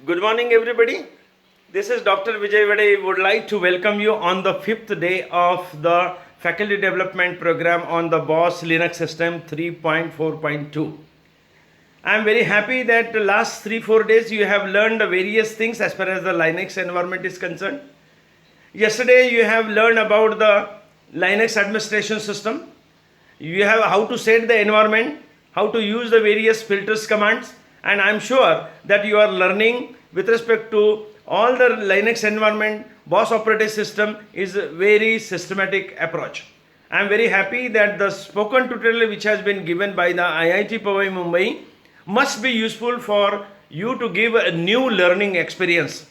Good morning, everybody. This is Dr. Vijay Vade. Would like to welcome you on the fifth day of the Faculty Development Program on the BOSS Linux System 3.4.2. I am very happy that the last 3-4 days you have learned the various things as far as the Linux environment is concerned. Yesterday you have learned about the Linux administration system. You have how to set the environment, how to use the various filters commands, and I'm sure that you are learning with respect to all the Linux environment. BOSS operating system is a very systematic approach. I'm very happy that the spoken tutorial which has been given by the IIT Powai Mumbai must be useful for you to give a new learning experience.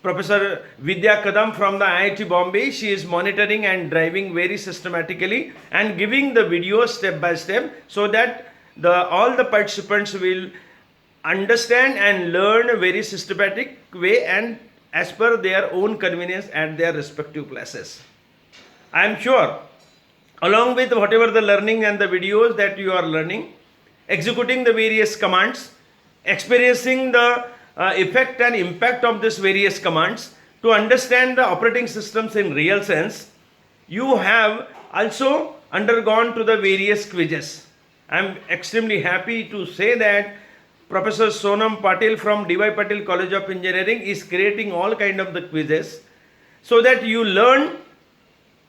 Professor Vidya Kadam from the IIT Bombay, she is monitoring and driving very systematically and giving the videos step by step so that all the participants will understand and learn a very systematic way and as per their own convenience at their respective classes. I am sure along with whatever the learning and the videos that you are learning, executing the various commands, experiencing the effect and impact of these various commands to understand the operating systems in real sense, you have also undergone to the various quizzes. I am extremely happy to say that Professor Sonam Patil from D.Y. Patil College of Engineering is creating all kind of the quizzes so that you learn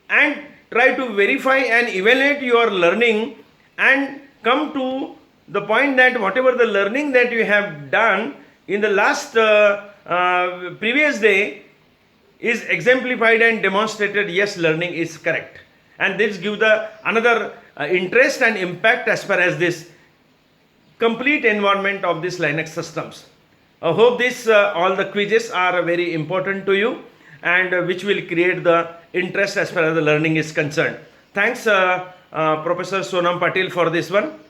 and try to verify and evaluate your learning and come to the point that whatever the learning that you have done in the last previous day is exemplified and demonstrated. Yes, learning is correct, and this gives the another interest and impact as far as this complete environment of this Linux systems. I hope this all the quizzes are very important to you and which will create the interest as far as the learning is concerned. Thanks Professor Sonam Patil for this one.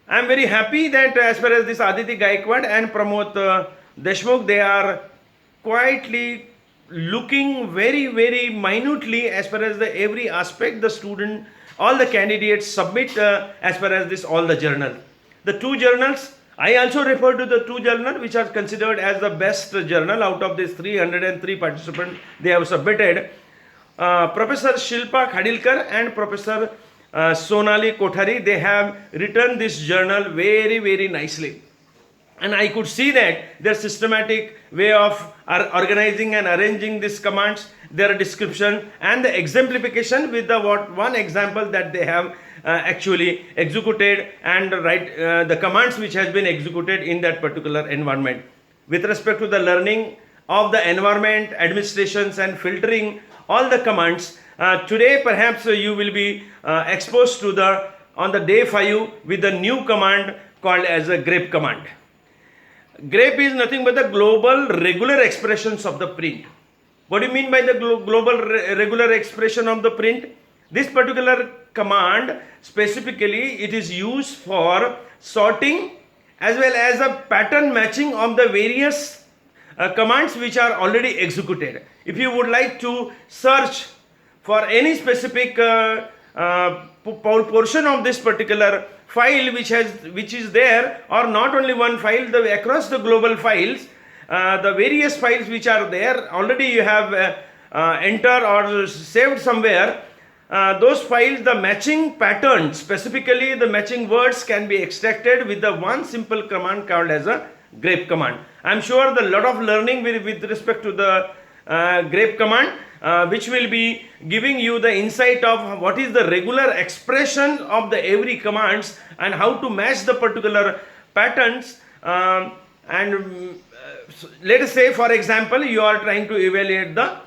I am very happy that as far as this Aditi Gaikwad and Pramod Deshmukh, they are quietly looking very minutely as far as the every aspect the student, all the candidates submit as far as this all the journal. The two journals, I also refer to the two journals which are considered as the best journal out of these 303 participants they have submitted. Professor Shilpa Khadilkar and Professor Sonali Kothari, they have written this journal very nicely, and I could see that their systematic way of organizing and arranging these commands, their description and the exemplification with the one example that they have actually executed and write the commands which has been executed in that particular environment. With respect to the learning of the environment, administrations and filtering all the commands, today perhaps you will be exposed to on the day 5 with the new command called as a grep command. Grep is nothing but the global regular expressions of the print. What do you mean by the global regular expression of the print? This particular command specifically it is used for sorting as well as a pattern matching of the various commands which are already executed. If you would like to search for any specific portion of this particular file which is there, or not only one file, across the global files, the various files which are there already you have entered or saved somewhere, those files, the matching pattern, specifically the matching words can be extracted with the one simple command called as a grep command. I am sure the lot of learning with respect to the grep command which will be giving you the insight of what is the regular expression of the every commands and how to match the particular patterns. Let us say for example you are trying to evaluate the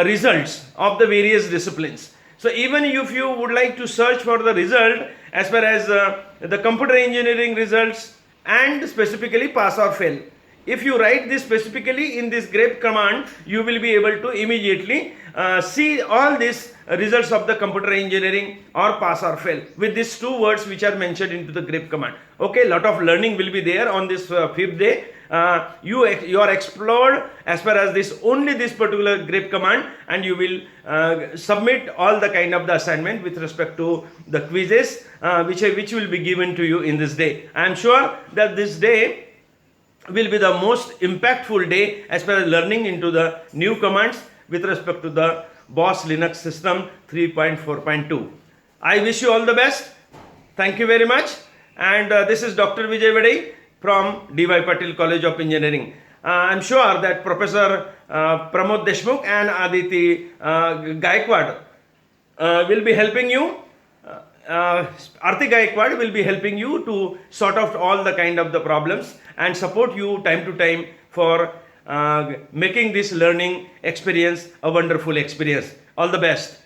results of the various disciplines. So even if you would like to search for the result as far as the computer engineering results and specifically pass or fail, if you write this specifically in this grep command, you will be able to immediately see all these results of the computer engineering or pass or fail with these two words which are mentioned into the grep command. Okay, lot of learning will be there on this fifth day. You are explored as far as this only this particular grep command, and you will submit all the kind of the assignment with respect to the quizzes which will be given to you in this day. I am sure that this day will be the most impactful day as far as learning into the new commands with respect to the Boss Linux system 3.4.2. I wish you all the best. Thank you very much. And this is Dr. Vijay Vadai from D.Y. Patil College of Engineering. I'm sure that Professor Pramod Deshmukh and Aditi Gaikwad will be helping you. Arti Gaikwad will be helping you to sort out all the kind of the problems and support you time to time for making this learning experience a wonderful experience. All the best.